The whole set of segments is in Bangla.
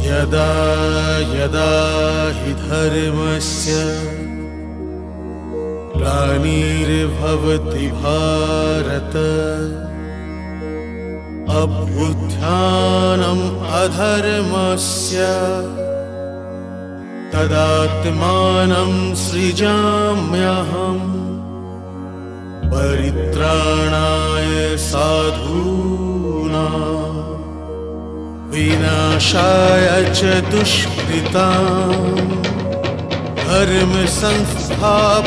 यदा यदा हि धर्मस्य ग्लानिर्भवति भारत अभ्युत्थानम् अधर्मस्य तदात्मानं सृजाम्यहम् परित्राणाय साधूनां विनाशाय च दुष्कृताम् धर्म संस्थापनार्थाय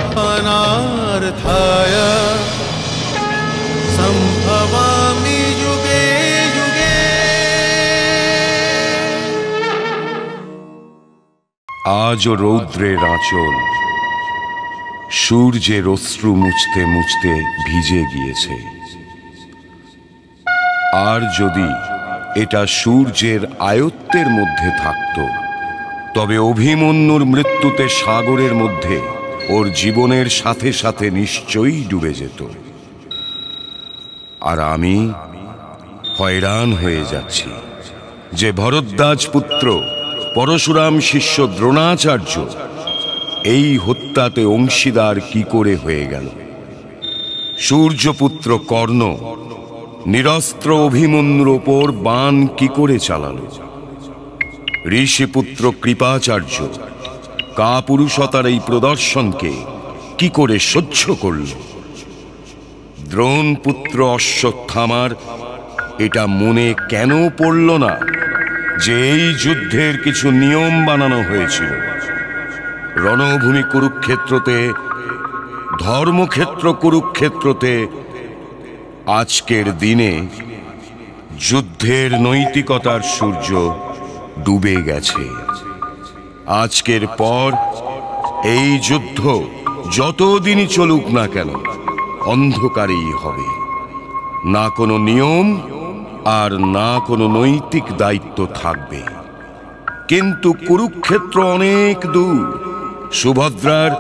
संभवामि युगे युगे। আজও রৌদ্রের আঁচল সূর্যের অশ্রু মুছতে মুছতে ভিজে গিয়েছে। আর যদি এটা সূর্যের আয়ত্তের মধ্যে থাকত, তবে অভিমন্যুর মৃত্যুতে সাগরের মধ্যে ওর জীবনের সাথে সাথে নিশ্চয়ই ডুবে যেত। আর আমি হয়রান হয়ে যাচ্ছি যে ভরদ্বাজ পুত্র পরশুরাম শিষ্য দ্রোণাচার্য এই হত্যাতে অংশীদার কি করে হয়ে গেল। সূর্যপুত্র কর্ণ নিরস্ত্র অভিমন্যুর ওপর বাণ কি করে চালাল। ঋষিপুত্র কৃপাচার্য কাপুরুষতার এই প্রদর্শনকে কি করে সহ্য করল। দ্রোণপুত্র অশ্বত্থামার এটা মনে কেন পড়ল না যে এই যুদ্ধের কিছু নিয়ম বানানো হয়েছিল। রণভূমি কুরুক্ষেত্রতে, ধর্মক্ষেত্র কুরুক্ষেত্রতে আজকের দিনে যুদ্ধের নৈতিকতার সূর্য ডুবে গেছে। আজকের পর এই যুদ্ধ যতদিনই চলুক না কেন অন্ধকারেই হবে। না কোনো নিয়ম আর না কোনো নৈতিক দায়িত্ব থাকবে। কিন্তু কুরুক্ষেত্র অনেক দূর। সুভদ্রার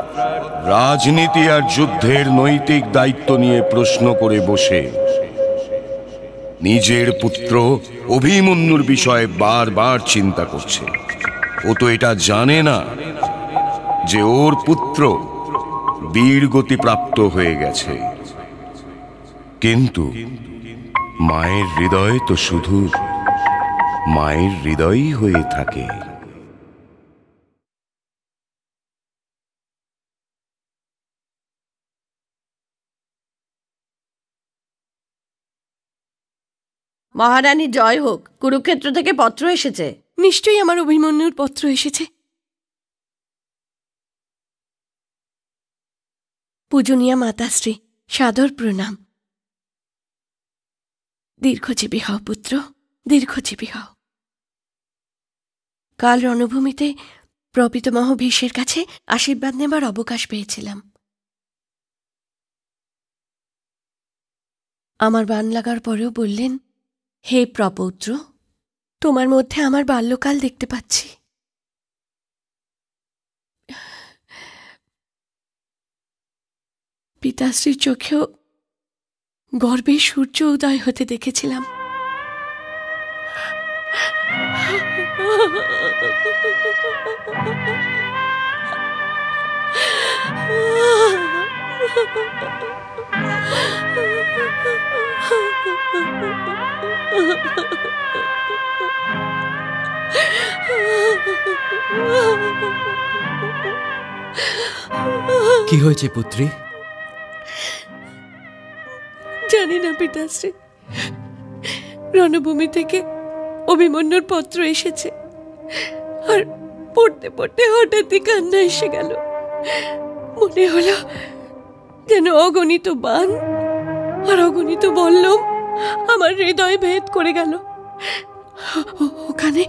রাজনীতি আর যুদ্ধের নৈতিক দায়িত্ব নিয়ে প্রশ্ন করে বসে নিজের পুত্র অভিমন্যুর বিষয়ে বারবার চিন্তা করছে। ও তো এটা জানে না যে ওর পুত্র বীরগতি প্রাপ্ত হয়ে গেছে। কিন্তু মায়ের হৃদয় তো শুধু মায়ের হৃদয়ই হয়ে থাকে। মহারানী জয় হোক। কুরুক্ষেত্র থেকে পত্র এসেছে। নিশ্চয়ই আমার অভিমন্যুর পত্র এসেছে। পূজনীয়া মাতাশ্রী, সাদর প্রণাম। দীর্ঘজীবী হও পুত্র, দীর্ঘজীবী হও। কাল রণভূমিতে প্রপিতামহ ভীষ্মের কাছে আশীর্বাদ নেবার অবকাশ পেয়েছিলাম। আমার বান লাগার পরেও বললেন, হে প্রপৌত্র, তোমার মধ্যে আমার বাল্যকাল দেখতে পাচ্ছি। পিতাশ্রীর চোখেও গর্বে সূর্য উদয় হতে দেখেছিলাম। কি হয়েছে পুত্রী? জানি না পিতাশ্রী, রণভূমি থেকে অভিমন্যুর পত্র এসেছে, আর পড়তে পড়তে হঠাৎই কান্না এসে গেল। মনে হলো যেন অগণিত বাণ আর অগণিত বললাম আমার হৃদয় ভেদ করে গেল। ওখানে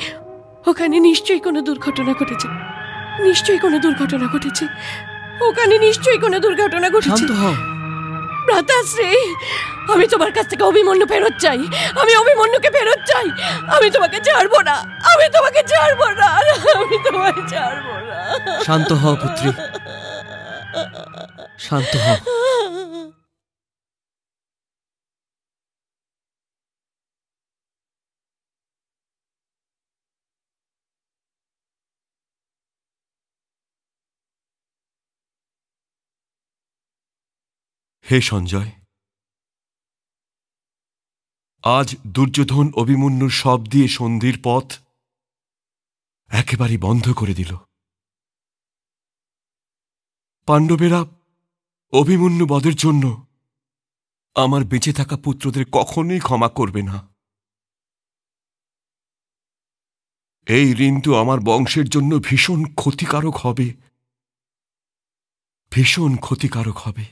ওখানে নিশ্চয়ই কোনো দুর্ঘটনা ঘটেছে, নিশ্চয়ই কোনো দুর্ঘটনা ঘটেছে, ওখানে নিশ্চয়ই কোনো দুর্ঘটনা ঘটেছে। শান্ত হও। ভ্রাতাশ্রী, আমি তোমার কাছ থেকে অভিমন্যু ফেরত চাই, আমি অভিমন্যুকে ফেরত চাই। আমি তোমাকে ছাড়বো না, আমি তোমাকে ছাড়বো না, আমি তোমায় ছাড়বো না। শান্ত হও পুত্রী, শান্ত হও। হে সঞ্জয়, আজ দুর্যোধন অভিমন্যুর শব দিয়ে সন্ধির পথ একেবারে বন্ধ করে দিল। পাণ্ডবেরা অভিমন্যু বধের জন্য আমার বেঁচে থাকা পুত্রদের কখনোই ক্ষমা করবে না। এই ঋণ তো আমার বংশের জন্য ভীষণ ক্ষতিকারক হবে, ভীষণ ক্ষতিকারক হবে।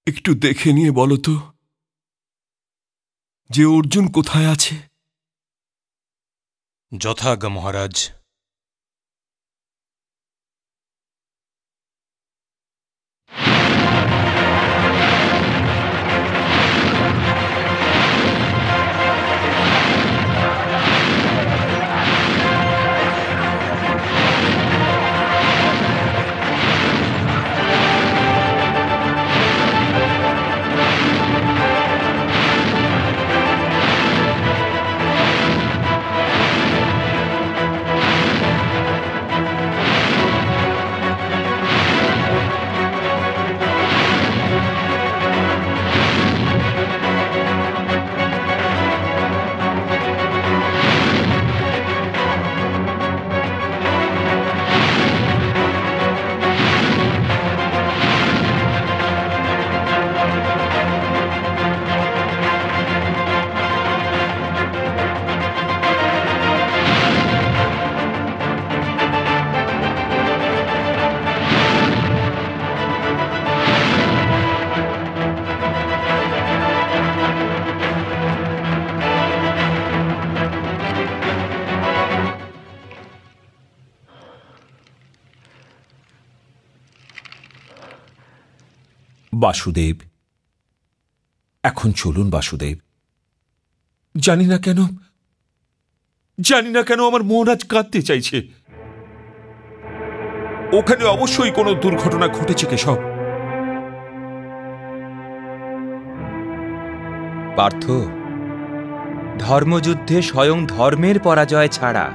একটু দেখে নিয়ে বলো তো যে অর্জুন কোথায় আছে? যথাজ্ঞা মহারাজ। বাসুদেব, এখন চলুন বাসুদেব। জানি না কেন আমার মন আজ কাঁদতে চাইছে। ওখানে অবশ্যই কোনো দুর্ঘটনা ঘটেছে কেশব। পার্থ, ধর্মযুদ্ধে স্বয়ং ধর্মের পরাজয় ছাড়া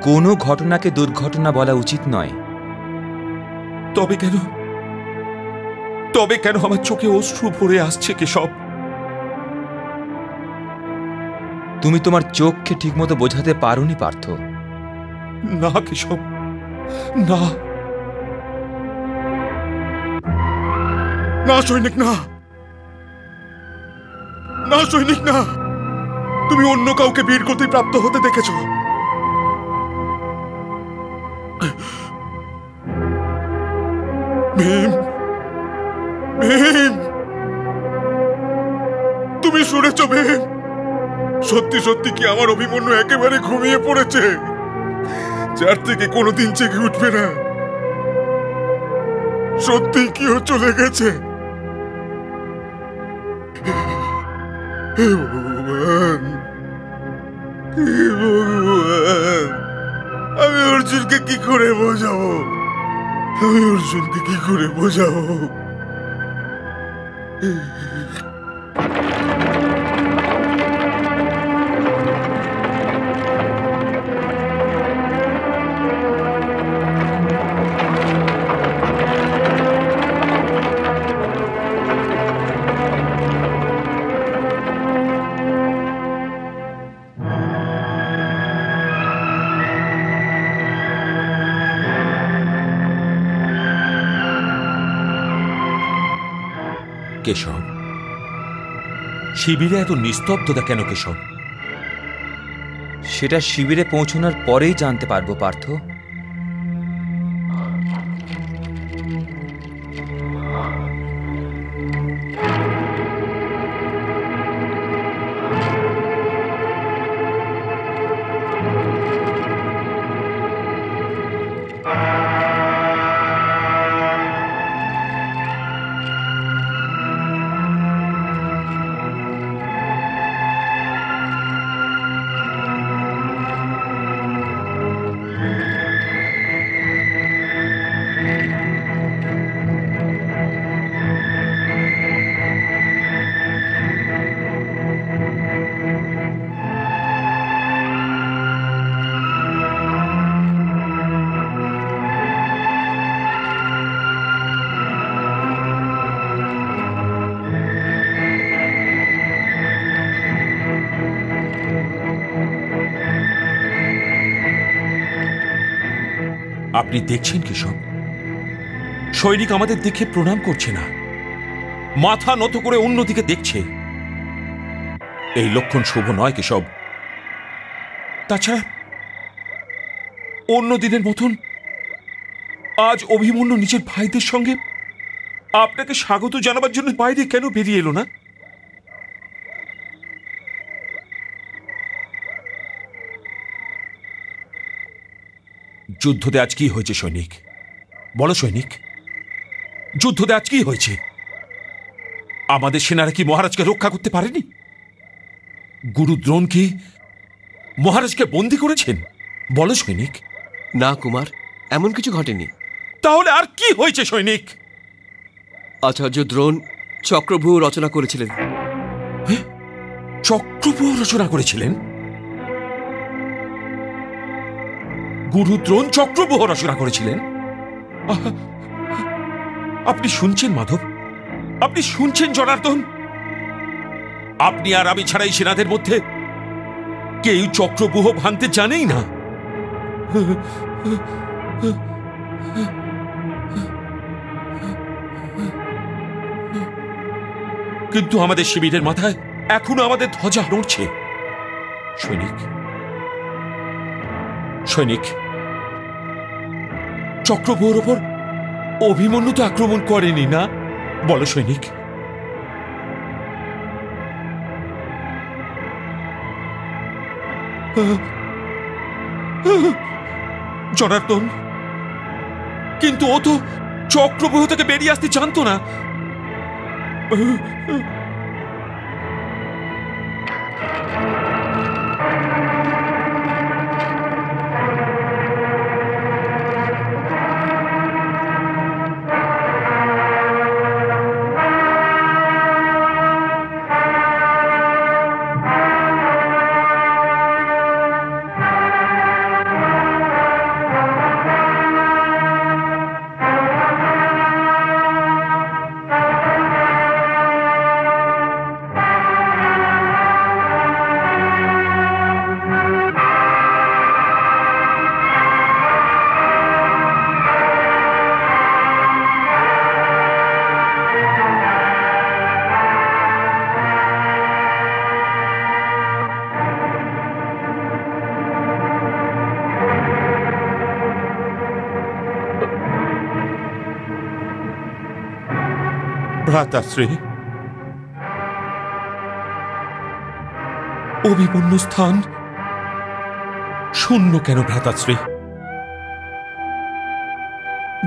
কোনো ঘটনাকে দুর্ঘটনা বলা উচিত নয়। তবে কেন আমার চোখে অশ্রু ভরে আসছে কেশব? তুমি তোমার চোখকে ঠিকমতো বোঝাতে পারোনি পার্থ। না কেশব, না না সৈনিক, না না সৈনিক, না। তুমি অন্য কাউকে বীর গতি প্রাপ্ত হতে দেখেছ। ভীম, ভীম, তুমি শুনেছ ভীম? সত্যি সত্যি কি আমার অভিমন্যু একেবারে ঘুমিয়ে পড়েছে, যার থেকে কোনোদিন জেগে উঠবে না? সত্যি কি ও চলে গেছে? হে ভগবান, হে ভগবান, আমি অর্জুনকে কি করে বোঝাবো? আমি অর্জুনকে কি করে বোঝাবো? কেশব, শিবিরে এত নিস্তব্ধতা কেন কেশব? সেটা শিবিরে পৌঁছানোর পরেই জানতে পারবো পার্থ। আপনি দেখছেন কেশব, সৈনিক আমাদের দেখে প্রণাম করছে না, মাথা নত করে অন্যদিকে দেখছে। এই লক্ষণ শুভ নয় কেশব। তাছাড়া অন্য দিনের মতন আজ অভিমন্যু নিজের ভাইদের সঙ্গে আপনাকে স্বাগত জানাবার জন্য বাইরে কেন বেরিয়ে এলো না? যুদ্ধতে আজ কি হয়েছে সৈনিক? বলো সৈনিক, যুদ্ধতে আজ কি হয়েছে? আমাদের সেনারা কি মহারাজকে রক্ষা করতে পারেনি? গুরু দ্রোণ কি মহারাজকে বন্দী করেছেন? বলো সৈনিক। না কুমার, এমন কিছু ঘটেনি। তাহলে আর কি হয়েছে সৈনিক? আচার্য দ্রোণ চক্রব্যূহ রচনা করেছিলেন। চক্রব্যূহ রচনা করেছিলেন? গুরু দ্রোণ চক্রব্যূহ রচনা করেছিলেন? আপনি শুনছেন মাধব? আপনি শুনছেন জনার্দন? আপনি আর আমি ছাড়াই সেনাদের মধ্যে কেউ চক্রব্যূহ ভাঙতে জানেই না। কিন্তু আমাদের শিবিরের মাথায় এখনো আমাদের ধ্বজা নড়ছে। সৈনিক, সৈনিক, চক্রব্যূহের ওপর অভিমন্যু তো আক্রমণ করেনি না? বলো সৈনিক। জনার্দন, কিন্তু ও তো চক্রব্যূহ থেকে বেরিয়ে আসতে জানতো না। ভ্রাতাশ্রী, অভিমন্যু স্থান শূন্য কেন ভ্রাতাশ্রী?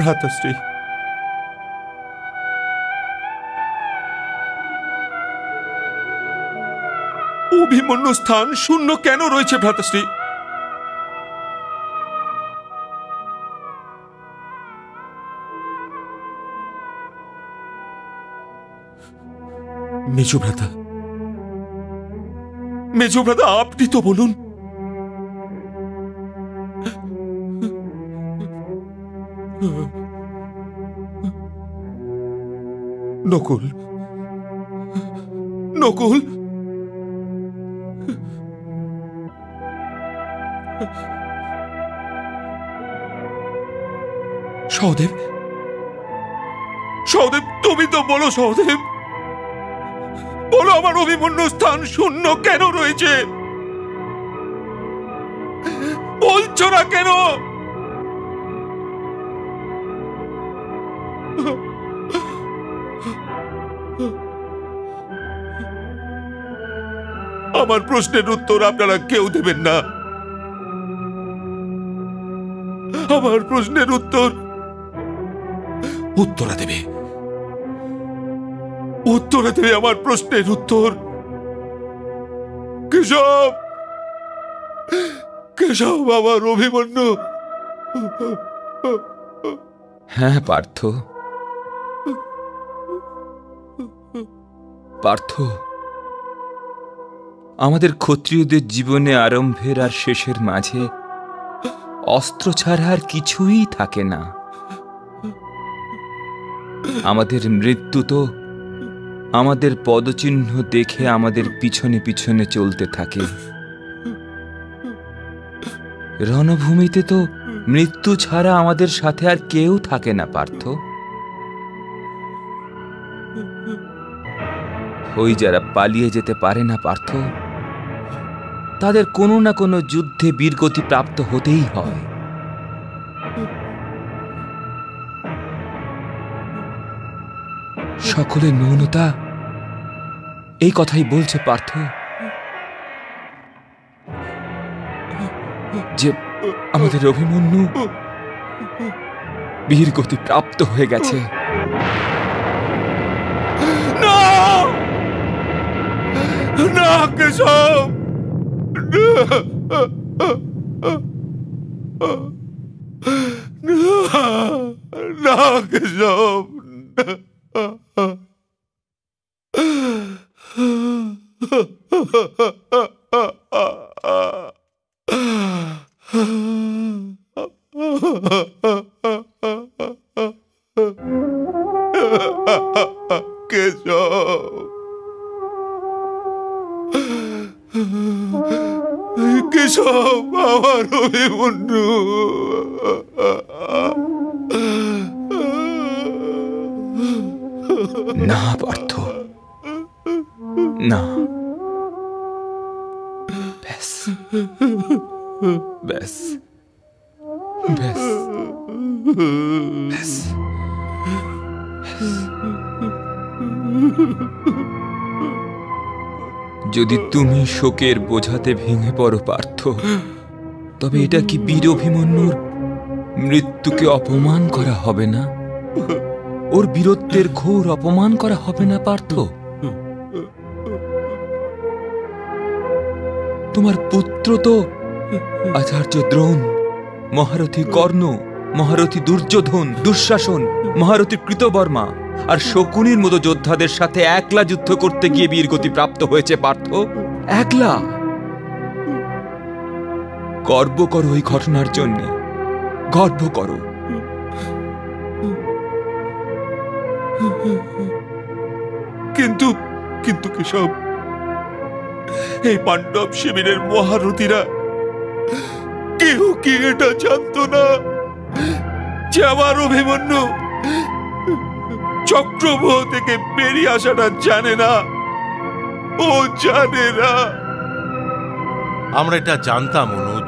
ভ্রাতাশ্রী, অভিমন্যু স্থান শূন্য কেন রয়েছে ভ্রাতাশ্রী? মেজভ্রাতা, মেজভ্রাতা, আপনি তো বলুন। নকুল, নকুল, সহদেব, সহদেব, তুমি তো বলো সহদেব। বলো আমার অভিমন্যু স্থান শূন্য কেন রয়েছে? বলছো না কেন? আমার প্রশ্নের উত্তর আপনারা কেউ দেবেন না। আমার প্রশ্নের উত্তরা দেবে আমার প্রশ্নের উত্তর। কেশব আমার অভিমন্যু। হ্যাঁ পার্থ, আমাদের ক্ষত্রিয়দের জীবনে আরম্ভের আর শেষের মাঝে অস্ত্র ছাড়া আর কিছুই থাকে না। আমাদের মৃত্যু তো আমাদের পদচিহ্ন দেখে আমাদের পিছনে পিছনে চলতে থাকে। রণভূমিতে তো মৃত্যু ছাড়া আমাদের সাথে আর কেউ থাকে না পার্থ। ওই যারা পালিয়ে যেতে পারে না পার্থ, তাদের কোনো না কোনো যুদ্ধে বীরগতি প্রাপ্ত হতেই হয়। সকলের ন্যূনতা এই কথাই বলছে পার্থ, যে আমাদের অভিমন্যু বীরগতি প্রাপ্ত হয়ে গেছে। না কেশব, না কেশব, কেশব আমার অভিমন্যু। না পার্থ, না। ব্যাস ব্যাস ব্যাস ব্যাস। যদি তুমি শোকের বোঝাতে ভেঙে পড়ো পার্থ, তবে এটা কি বীর অভিমন্যুর মৃত্যুকে অপমান করা হবে না? ওর বীরত্বের ঘোর অপমান করা হবে না পার্থ? তোমার পুত্র তো আচার্য দ্রোণ, মহারথী কর্ণ, মহারথী দুর্যোধন, দুঃশাসন, মহারথী কৃতবর্মা আর শকুনির মতো যোদ্ধাদের সাথে একলা যুদ্ধ করতে গিয়ে বীরগতি প্রাপ্ত হয়েছে পার্থ। একলা। গর্ব করো এই ঘটনার জন্য, গর্ব করো। কিন্তু কিন্তু কেশব, এই পাণ্ডব শিবিরের মহারথীরা কেউ কি এটা জানতো না যে আমার অভিমন্যু চক্রব্যূহ থেকে বেরিয়ে আসাটা জানে না? ও জানে না। আমরা এটা জানতাম অনুজ।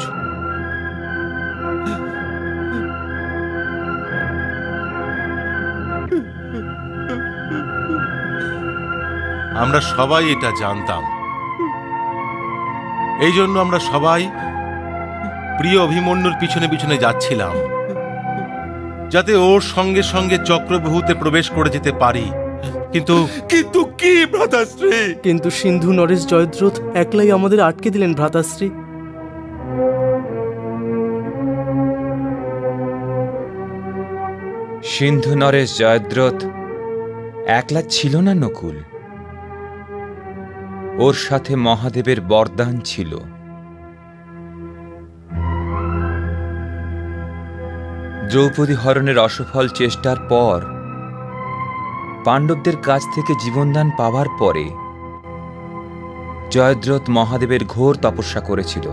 আমরা সবাই এটা জানতাম। এই জন্য আমরা সবাই প্রিয় অভিমন্যুর পিছনে পিছনে যাচ্ছিলাম, যাতে ওর সঙ্গে সঙ্গে চক্রব্যূহতে প্রবেশ করে যেতে পারি। কিন্তু কিন্তু কি ভ্রাতাশ্রী? কিন্তু সিন্ধু নরেশ জয়দ্রথ একলাই আমাদের আটকে দিলেন ভ্রাতাশ্রী। সিন্ধু নরেশ জয়দ্রথ একলা ছিল না নকুল, ওর সাথে মহাদেবের বরদান ছিল। দ্রৌপদী হরণের অসফল চেষ্টার পর, পাণ্ডবদের কাছ থেকে জীবনদান পাওয়ার পরে জয়দ্রথ মহাদেবের ঘোর তপস্যা করেছিল,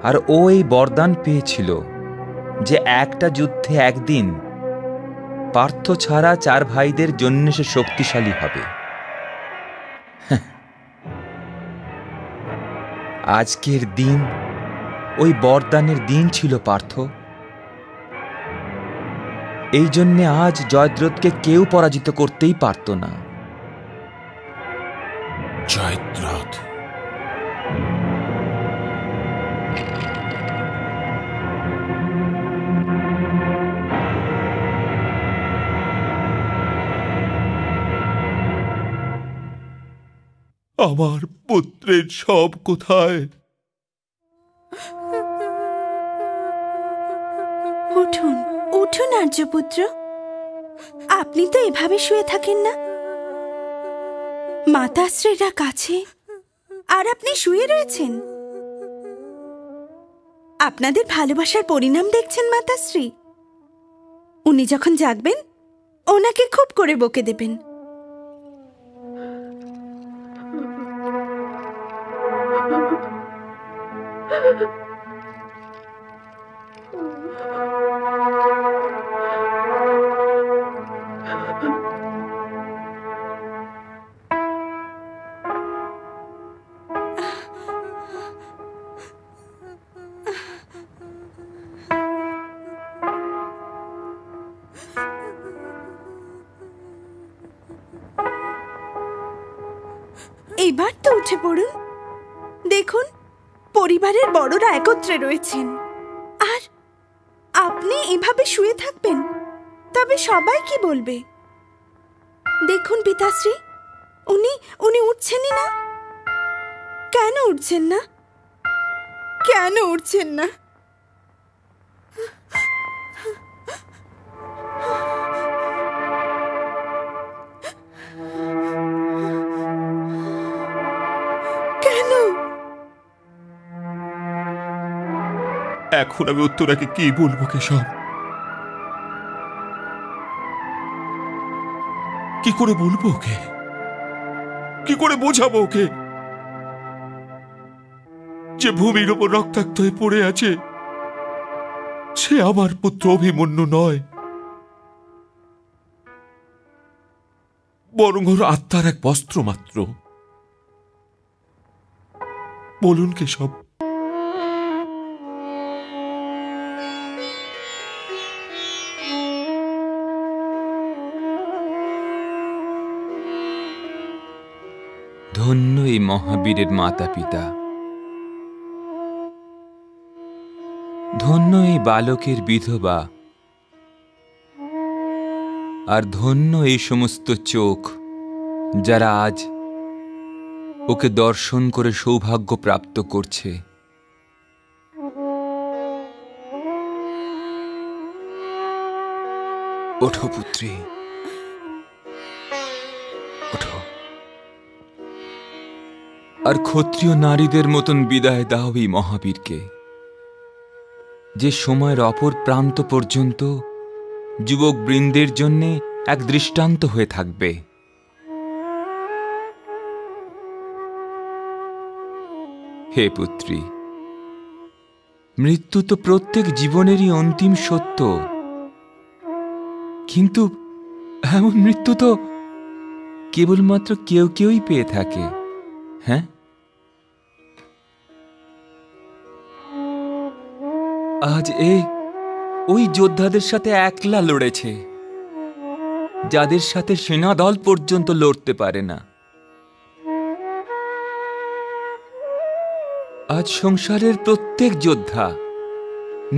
আর ও এই বরদান পেয়েছিল যে একটা যুদ্ধে একদিন পার্থ ছাড়া চার ভাইদের জন্য সে শক্তিশালী হবে। আজকের দিন ওই বরদানের দিন ছিল পার্থ। এই জন্যে আজ জয়দ্রথকে কেউ পরাজিত করতেই পারত না। জয়দ্রথ আমার পুত্রের সব কোথায়? উঠুন উঠুন আর্যপুত্র, আপনি তো এভাবে শুয়ে থাকেন না। মাতাশ্রীরা কাছে আর আপনি শুয়ে রয়েছেন। আপনাদের ভালোবাসার পরিণাম দেখছেন মাতাশ্রী। উনি যখন জাগবেন ওনাকে খুব করে বকে দেবেন। এবার তো উঠে পড়ুন। দেখুন পরিবারের বড়রা একত্রে রয়েছেন আর আপনি এভাবে শুয়ে থাকবেন, তবে সবাই কি বলবে? দেখুন পিতাশ্রী, উনি উনি উঠছেনই না। কেন উঠছেন না? কেন উঠছেন না? কেন? এখন আমি উত্তরাকে কি বলবো কেশব? কি করে বলবো ওকে? কি করে বোঝাবো ওকে যে ভূমির ওপর রক্তাক্ত হয়ে পড়ে আছে সে আমার পুত্র অভিমন্যু নয়, বরং ওর আত্মার এক বস্ত্র মাত্র। বলুন কেশব। ধন্য এই মহাবীরের মাতা পিতা, ধন্য এই বালকের বিধবা, আর ধন্য এই সমস্ত চোখ যারা আজ ওকে দর্শন করে সৌভাগ্য প্রাপ্ত করছে। ওঠো পুত্রী, ওঠো, আর ক্ষত্রিয় নারীদের মতন বিদায় দাও এই মহাবীরকে, যে সময়ের অপর প্রান্ত পর্যন্ত যুবক বৃন্দের জন্য এক দৃষ্টান্ত হয়ে থাকবে। হে পুত্রী, মৃত্যু তো প্রত্যেক জীবনেরই অন্তিম সত্য, কিন্তু এমন মৃত্যু তো কেবলমাত্র কেউ কেউই পেয়ে থাকে। হ্যাঁ, আজ ওই যোদ্ধাদের সাথে একলা লড়েছে, যাদের সাথে সেনাদল পর্যন্ত লড়তে পারে না। আজ সংসারের প্রত্যেক যোদ্ধা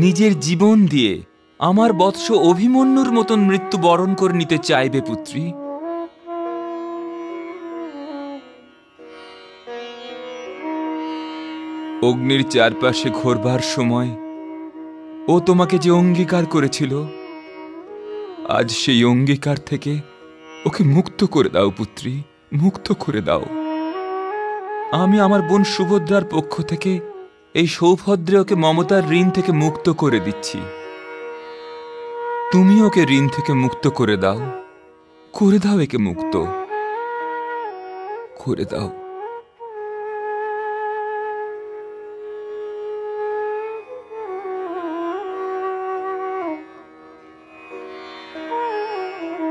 নিজের জীবন দিয়ে আমার বৎস অভিমন্যুর মতন মৃত্যু বরণ করে নিতে চাইবে পুত্রী। অগ্নির চারপাশে ঘোরবার সময় ও তোমাকে যে অঙ্গীকার করেছিল, আজ সেই অঙ্গীকার থেকে ওকে মুক্ত করে দাও পুত্রী, মুক্ত করে দাও। আমি আমার বোন সুভদ্রার পক্ষ থেকে এই সৌভদ্রে ওকে মমতার ঋণ থেকে মুক্ত করে দিচ্ছি। তুমি ওকে ঋণ থেকে মুক্ত করে দাও, করে দাও, একে মুক্ত করে দাও।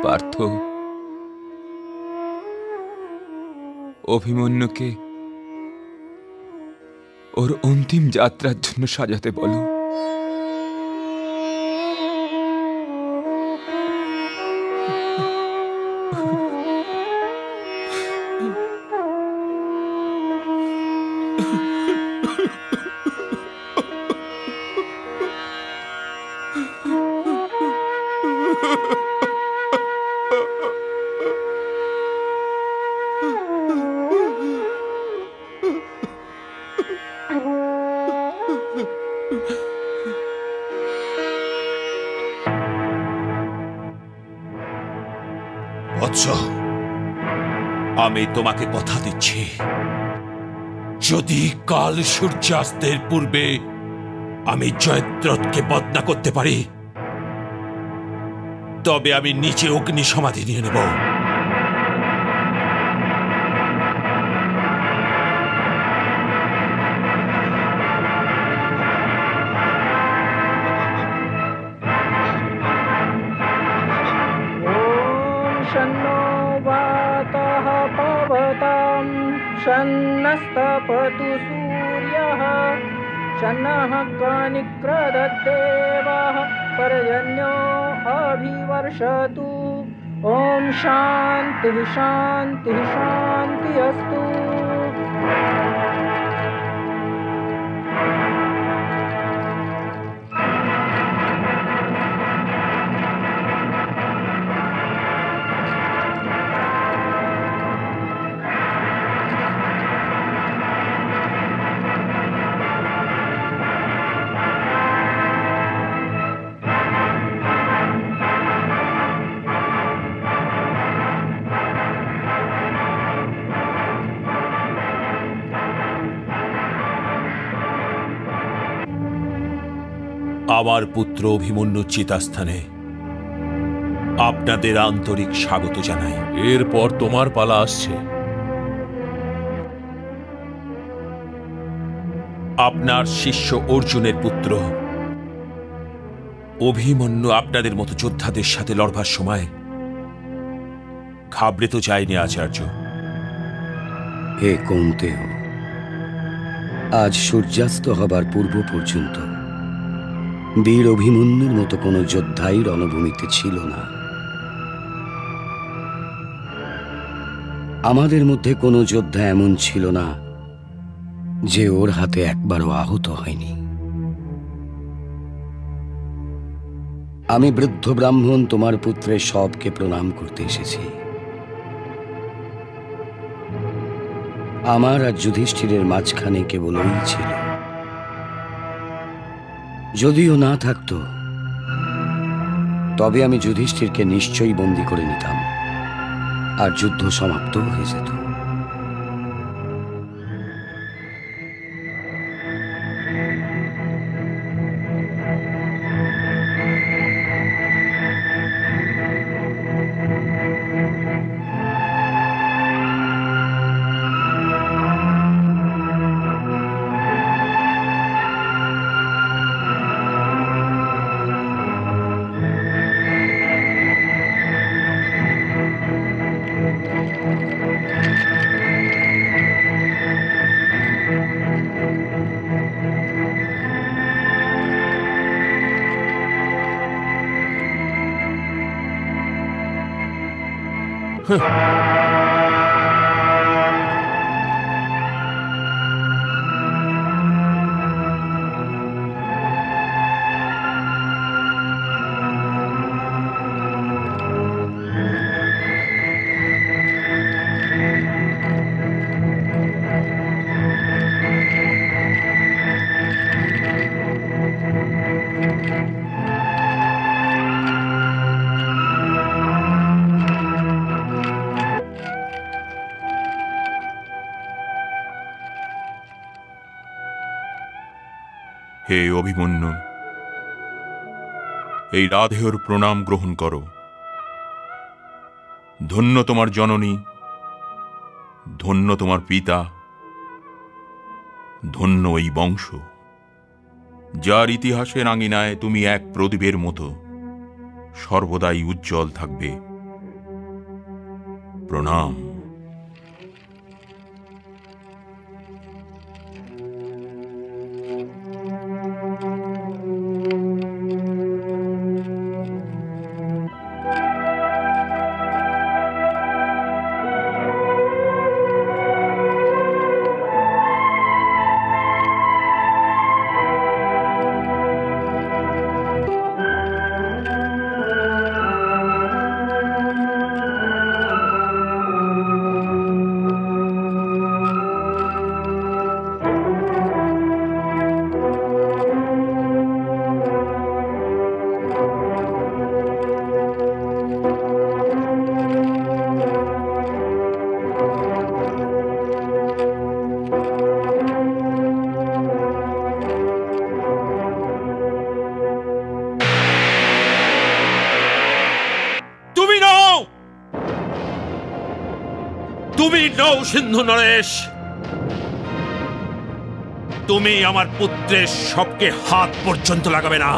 পার্থ, অভিমন্যুকে ওর অন্তিম যাত্রার জন্য সাজাতে বলো। বৎস, আমি তোমাকে কথা দিচ্ছি, যদি কাল সূর্যাস্তের পূর্বে আমি জয়দ্রথকে বদনা করতে পারি, তবে আমি নিচে অগ্নি সমাধি নিয়ে নেব। शन्नस्तपतु सूर्यः शन्नः कानिक्रदद्देवः पर्जन्यो अभिवर्षतु। ॐ शान्तिः शान्तिः शान्तिः अस्तु। আমার পুত্র অভিমন্যু চিতাস্থানে আপনাদের আন্তরিক স্বাগত জানাই। এরপর তোমার পালা আসছে। আপনার শিষ্য অর্জুনের পুত্র অভিমন্যু আপনাদের মতো যোদ্ধাদের সাথে লড়বার সময় ঘাবড়ে তো যায়নি আচার্য। হে কৌন্তেয়, আজ সূর্যাস্ত হবার পূর্ব পর্যন্ত বীর অভিমন্যুর মতো কোনো যোদ্ধাই রণভূমিতে ছিল না। আমাদের মধ্যে কোনো যোদ্ধা এমন ছিল না যে ওর হাতে একবারও আহত হয়নি। আমি বৃদ্ধ ব্রাহ্মণ তোমার পুত্রের সবকে প্রণাম করতে এসেছি। আমার আর যুধিষ্ঠিরের মাঝখানে কেবল ওই ছিল। যদিও না থাকতো তবে আমি যুধিষ্ঠিরকে নিশ্চয়ই বন্দী করে নিতাম আর যুদ্ধ সমাপ্ত হয়ে যেত। হে অভিমন্যু, এই রাধেয়র প্রণাম গ্রহণ করো। ধন্য তোমার জননী, ধন্য তোমার পিতা, ধন্য এই বংশ, যার ইতিহাসের আঙিনায় তুমি এক প্রদীপের মতো সর্বদাই উজ্জ্বল থাকবে। প্রণাম। নৌ সিন্ধু নরেশ, তুমি আমার পুত্রের সবকে হাত পর্যন্ত লাগাবে না।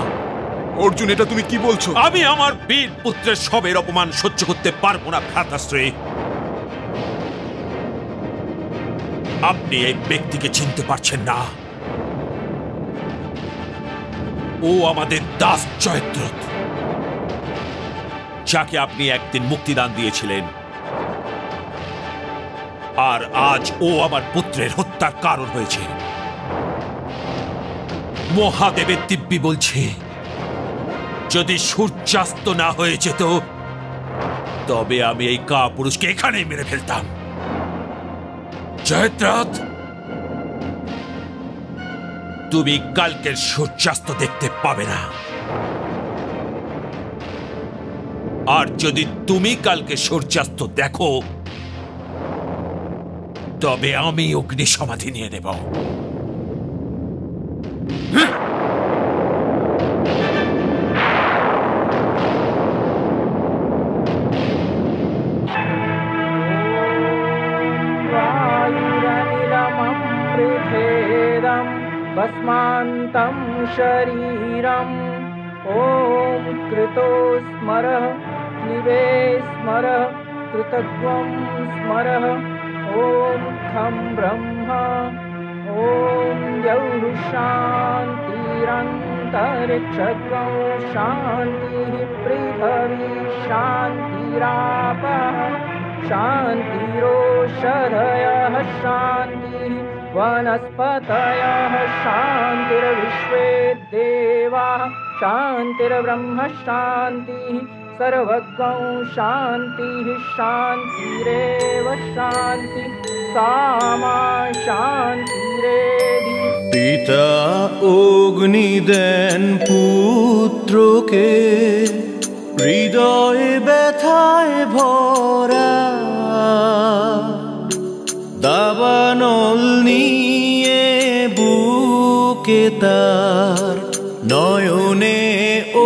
অর্জুন, এটা তুমি কি বলছো? আমি আমার বীর পুত্রের সবের অপমান সহ্য করতে পারবো না ভ্রাতাশ্রী। আপনি এই ব্যক্তিকে চিনতে পারছেন না। ও আমাদের দাস জয়দ্রথ, যাকে আপনি একদিন মুক্তিদান দিয়েছিলেন, আর আজ ও আমার পুত্রের হত্যার কারণ হয়েছে। মহাদেবের দিব্যি বলছে, যদি সূর্যাস্ত না হয়ে যেত তবে আমি এই কাপুরুষকে এখানেই মেরে ফেলতাম। জয়দ্রথ, তুমি কালকের সূর্যাস্ত দেখতে পাবে না, আর যদি তুমি কালকে সূর্যাস্ত দেখো তবে আমি অগ্নি সমাধি নিয়ে নেব। भस्मान्तं शरीरम् ॐ कृतो स्मरः क्लिबे स्मरः कृतत्वं स्मरः ॐ खं ब्रह्मा ॐ द्यौः शान्तिरन्तरिक्षत्वं शान्तिः पृथिवी शान्तिरापः शान्तिरोषधयः शान्तिः वनस्पतयः शान्तिर्विश्वे देवाः शान्तिर्ब्रह्म शान्तिः सर्वगं शान्तिः शान्तिरेव शान्ति सामा शान्तिरेधि। पिता अग्नि देन पुत्रके हृदये व्यथाय भरा দাবানল নিয়ে বুকে তার নয়নে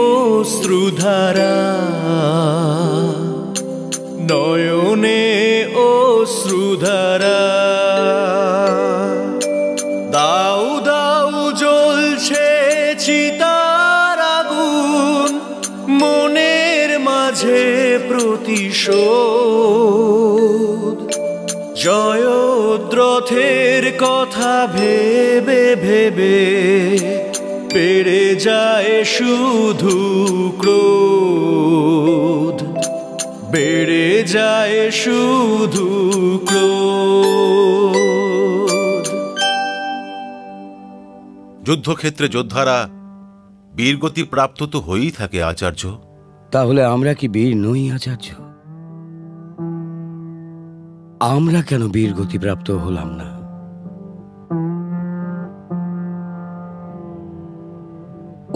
অশ্রুধারা নয়নে অশ্রুধারা দাউ দাউ জ্বলছে চিতার আগুন মনের মাঝে প্রতিশোধ জয়দ্রথের কথা ভেবে ভেবে বেড়ে যায় শুধু ক্রোধ বেড়ে যায় শুধু ক্রোধ। যুদ্ধক্ষেত্রে যোদ্ধারা বীরগতি প্রাপ্ত তো হয়েই থাকে আচার্য। তাহলে আমরা কি বীর নই আচার্য? আমরা কেন বীরগতি প্রাপ্ত হলাম না?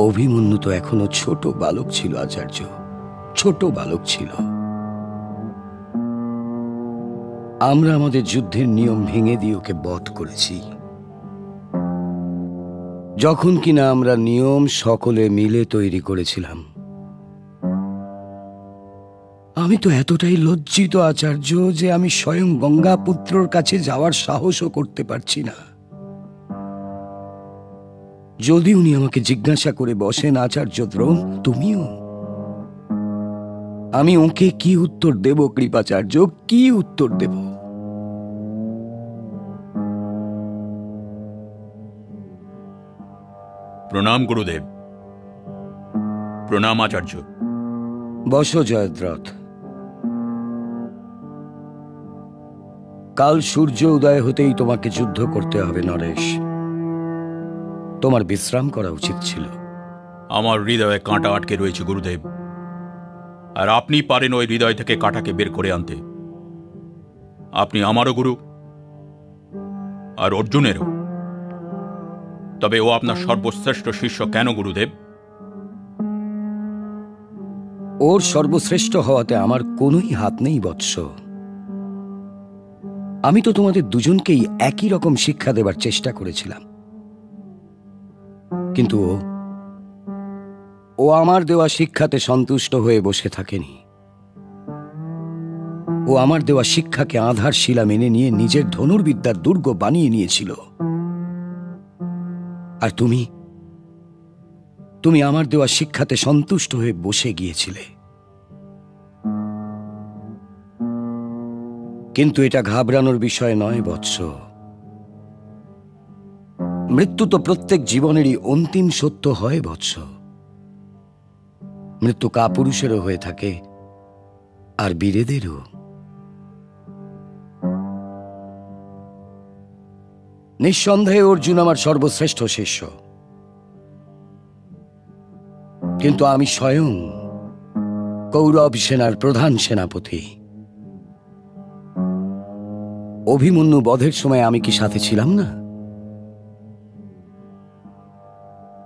অভিমন্যু তো এখনো ছোট বালক ছিল আচার্য, ছোট বালক ছিল। আমরা আমাদের যুদ্ধের নিয়ম ভেঙে দিয়ে ওকে বধ করেছি। যখন কিনা আমরা নিয়ম সকলে মিলে তৈরি করেছিলাম। আমি তো এতটাই লজ্জিত আচার্য যে আমি স্বয়ং গঙ্গাপুত্রর কাছে যাওয়ার সাহসও করতে পারছি না। যদি উনি আমাকে জিজ্ঞাসা করে বসেন, আচার্য দ্রোণ তুমিও, আমি ওকে কি উত্তর দেব কৃপাচার্য? কি উত্তর দেব? প্রণাম গুরুদেব। প্রণাম আচার্য। বসো জয়দ্রথ। কাল সূর্য উদয় হতেই তোমাকে যুদ্ধ করতে হবে নরেশ। তোমার বিশ্রাম করা উচিত ছিল। আমার হৃদয়ে কাঁটা আটকে রয়েছে গুরুদেব, আর আপনি পারেন ওই হৃদয় থেকে কাঁটাকে বের করে আনতে। আপনি আমারও গুরু আর অর্জুনেরও। তবে ও আপনার সর্বশ্রেষ্ঠ শিষ্য কেন গুরুদেব? ওর সর্বশ্রেষ্ঠ হওয়াতে আমার কোনোই হাত নেই বৎস। আমি তো তোমাদের দুজনকেই একই রকম শিক্ষা দেবার চেষ্টা করেছিলাম, কিন্তু ও আমার দেওয়া শিক্ষাতে সন্তুষ্ট হয়ে বসে থাকেনি। ও আমার দেওয়া শিক্ষাকে আধার শিলা মেনে নিয়ে নিজের ধনুর্বিদ্যার দুর্গ বানিয়ে নিয়েছিল। আর তুমি তুমি আমার দেওয়া শিক্ষাতে সন্তুষ্ট হয়ে বসে গিয়েছিলে। কিন্তু এটা ঘাবড়ানোর বিষয় নয় বৎস। মৃত্যু তো প্রত্যেক জীবনেরই অন্তিম সত্য হয় বৎস। মৃত্যু কাপুরুষেরও হয়ে থাকে, আর বীরেদেরও। নিঃসন্দেহে অর্জুন আমার সর্বশ্রেষ্ঠ শিষ্য, কিন্তু আমি স্বয়ং কৌরব সেনার প্রধান সেনাপতি। অভিমন্যু বধের সময় আমি কি সাথে ছিলাম না?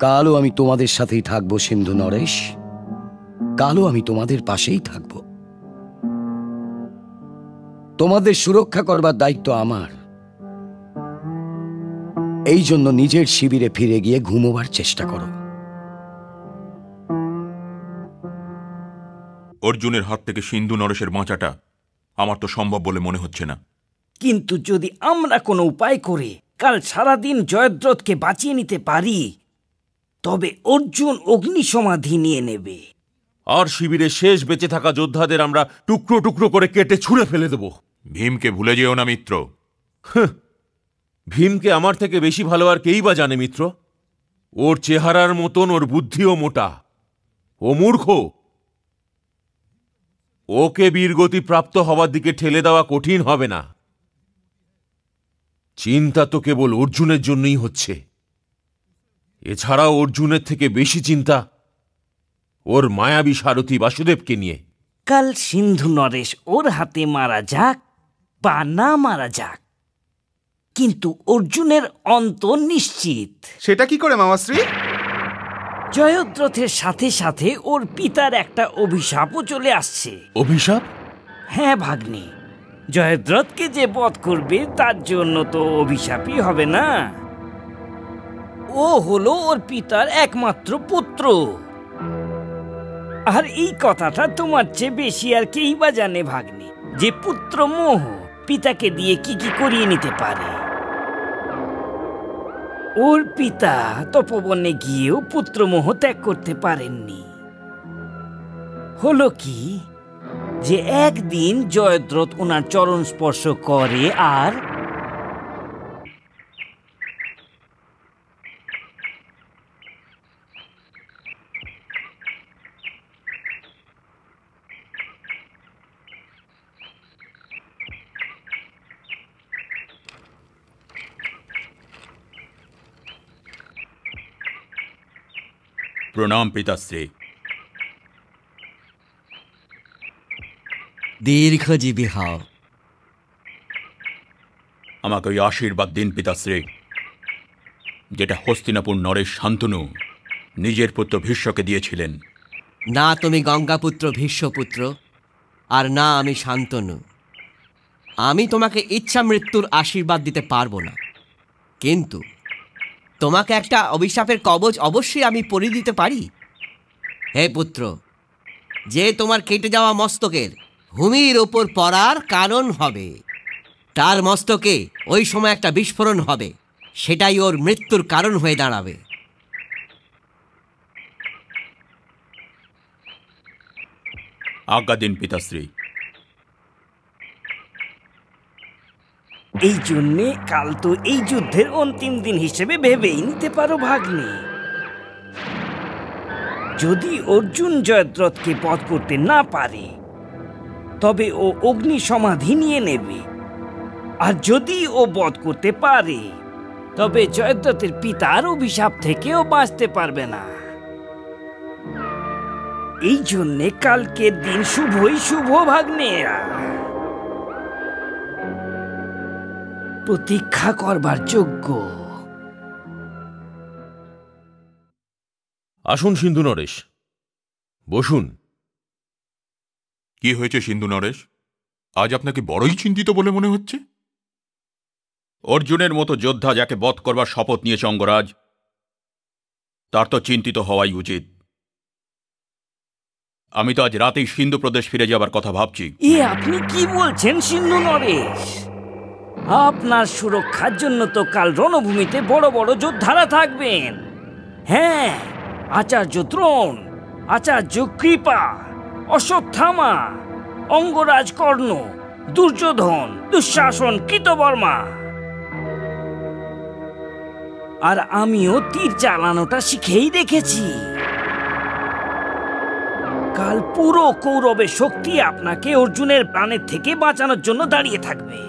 কালও আমি তোমাদের সাথেই থাকবো সিন্ধু নরেশ, কালও আমি তোমাদের পাশেই থাকব। তোমাদের সুরক্ষা করবার দায়িত্ব আমার। এই জন্য নিজের শিবিরে ফিরে গিয়ে ঘুমোবার চেষ্টা করো। অর্জুনের হাত থেকে সিন্ধু নরেশের বাঁচাটা আমার তো সম্ভব বলে মনে হচ্ছে না। কিন্তু যদি আমরা কোনো উপায় করে কাল সারাদিন জয়দ্রথকে বাঁচিয়ে নিতে পারি, তবে অর্জুন অগ্নিসমাধি নিয়ে নেবে। আর শিবিরে শেষ বেঁচে থাকা যোদ্ধাদের আমরা টুকরো টুকরো করে কেটে ছুঁড়ে ফেলে দেব। ভীমকে ভুলে যেও না মিত্র। ভীমকে আমার থেকে বেশি ভালো আর কেই বা জানে মিত্র। ওর চেহারার মতন ওর বুদ্ধিও মোটা। ও মূর্খ। ওকে বীরগতি প্রাপ্ত হওয়ার দিকে ঠেলে দেওয়া কঠিন হবে না। চিন্তা তো কেবল অর্জুনের জন্যই হচ্ছে। এছাড়াও অর্জুনের থেকে বেশি চিন্তা ওর মায়াবী সারথী বাসুদেবকে নিয়ে। কাল সিন্ধু নরেশ ওর হাতে মারা যাক বা না মারা যাক, কিন্তু অর্জুনের অন্ত নিশ্চিত। সেটা কি করে মামাশ্রী? জয়দ্রথের সাথে সাথে ওর পিতার একটা অভিশাপও চলে আসছে। অভিশাপ? হ্যাঁ ভাগ্নে, জয়দ্রথকে যে বধ করবে তার জন্য তো অভিশাপই হবে না। ও হলো ওর পিতার একমাত্র পুত্র। আর এই কথাটা তোমার চেয়ে বেশি আর কেই বা জানে ভাগ্নে, যে পুত্র মোহ পিতাকে দিয়ে কি কি করিয়ে নিতে পারে। ওর পিতা তপবনে গিয়েও পুত্রমোহ ত্যাগ করতে পারেননি। হলো কি, যে একদিন জয়দ্রথ ওনার চরণ স্পর্শ করে আর প্রণাম পিতাশ্রী। দীর্ঘজীবী হও। আমাকে ওই আশীর্বাদ দিন পিতাশ্রী, যেটা হস্তিনাপুর নরেশ শান্তনু নিজের পুত্র ভীষ্মকে দিয়েছিলেন। না তুমি গঙ্গাপুত্র ভীষ্মপুত্র, আর না আমি শান্তনু। আমি তোমাকে ইচ্ছা মৃত্যুর আশীর্বাদ দিতে পারবো না, কিন্তু তোমাকে একটা অভিশাপের কবচ অবশ্যই আমি পরিয়ে দিতে পারি। হে পুত্র, যে তোমার কেটে যাওয়া মস্তকের ভূমির ওপর পড়ার কারণ হবে, তার মস্তকে ওই সময় একটা বিস্ফোরণ হবে, সেটাই ওর মৃত্যুর কারণ হয়ে দাঁড়াবে। আজ্ঞা দিন পিতাশ্রী। এই জন্যে কাল তো এই যুদ্ধের অন্তিম দিন হিসেবে ভেবেই নিতে পারো ভাগ্নে। যদি অর্জুন জয়দ্রথকে বধ করতে না পারে, তবে ও অগ্নি সমাধি নিয়ে নেবে। আর যদি ও বধ করতে পারে, তবে জয়দ্রথের পিতার অভিশাপ থেকেও বাঁচতে পারবে না। এই জন্যে কালকের দিন শুভই শুভ ভাগ্নেরা। প্রতীক্ষা করবার যোগ্য। আসুন সিন্ধু নরেশ, বসুন। কি হয়েছে সিন্ধু নরেশ? আজ আপনাকে বড়ই চিন্তিত বলে মনে হচ্ছে। অর্জুনের মতো যোদ্ধা যাকে বধ করবার শপথ নিয়েছে অঙ্গরাজ, তার তো চিন্তিত হওয়াই উচিত। আমি তো আজ রাতেই সিন্ধু প্রদেশ ফিরে যাবার কথা ভাবছি। আপনি কি বলছেন সিন্ধু নরেশ? আপনার সুরক্ষার জন্য তো কাল রণভূমিতে বড় বড় যোদ্ধারা থাকবেন। হ্যাঁ, আচার্য দ্রোণ, আচার্য কৃপা, অশ্বত্থামা, অঙ্গরাজ কর্ণ, দুর্যোধন, দুঃশাসন, কৃতবর্মা। আর আমিও তীর চালানোটা শিখেই রেখেছি। কাল পুরো কৌরবের শক্তি আপনাকে অর্জুনের প্রাণের থেকে বাঁচানোর জন্য দাঁড়িয়ে থাকবে।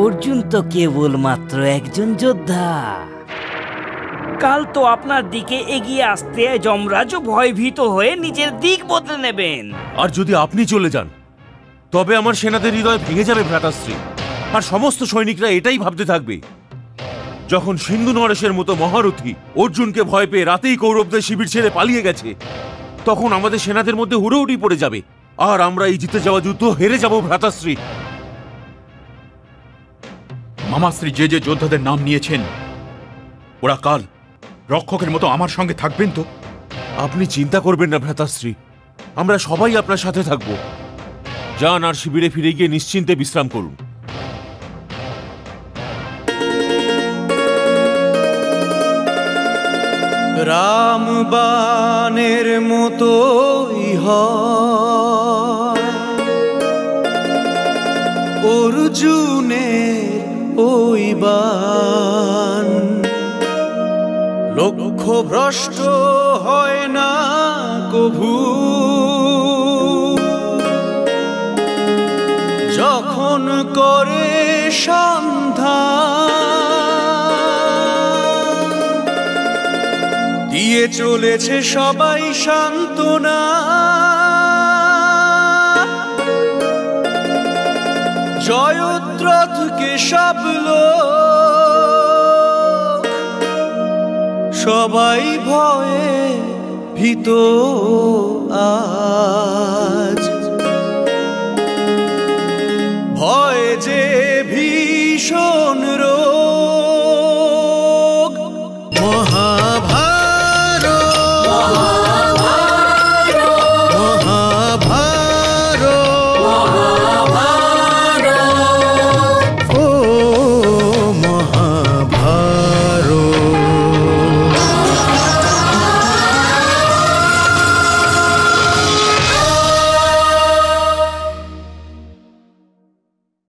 অর্জুন তো কেবলমাত্র একজন যোদ্ধা। কাল তো আপনার দিকে এগিয়ে আসতে যমরাজও ভয়ভীত হয়ে নিজের দিক বদলে নেবেন। আর যদি আপনি চলে যান তবে আমার সেনাদের হৃদয় ভেঙে যাবে ভ্রাতাশ্রী। আর সমস্ত সৈনিকরা এটাই ভাবতে থাকবে, যখন সিন্ধু নরেশের মতো মহারথী অর্জুনকে ভয় পেয়ে রাতেই কৌরবদের শিবির ছেড়ে পালিয়ে গেছে, তখন আমাদের সেনাদের মধ্যে হুড়োহুড়ি পড়ে যাবে আর আমরা এই জিতে যাওয়া যুদ্ধ হেরে যাব ভ্রাতাশ্রী। মামাশ্রী যে যে যোদ্ধাদের নাম নিয়েছেন ওরা কাল রক্ষকের মতো আমার সঙ্গে থাকবেন তো? আপনি চিন্তা করবেন না ভ্রাতাশ্রী, আমরা সবাই আপনার সাথে থাকব। যান আর শিবিরে ফিরে গিয়ে নিশ্চিন্তে বিশ্রাম করুন। রামবাণের মতোই হয় অর্জুনের ওই বাণ, লক্ষ্য ভ্রষ্ট হয় না কভু। যখন করে সন্ধান, দিয়ে চলেছে সবাই সান্ত্বনা। জয়দ্রথকে সব লোক সবাই ভয়ে ভীত আজ। ভয় যে ভীষণ